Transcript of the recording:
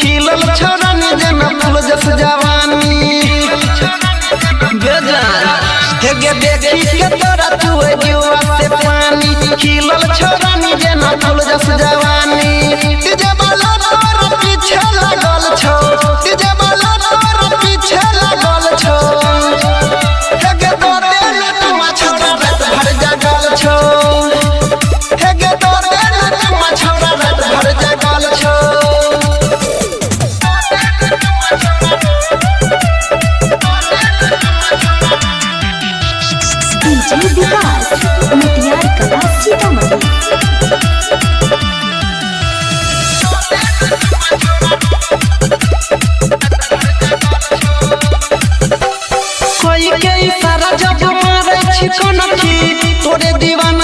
खिलल छोरानी जना फूल जस जवानी हेगे देखी के तोरा चुए जीवा से पानी खिलल छोरानी जना फूल जस जवानी तुझे बाला तोर पीछे लागल छो तुझे बाला तोर पीछे लागल छो हेगे तोरे लटवा छोरा रात भर जागल छो हेगे तोरे लटवा छोरा रात भर जागल छो विकास मटियार कला सीतामढ़ी कोई के इशारा जब मारे छी कोनखी तोरे दीवाना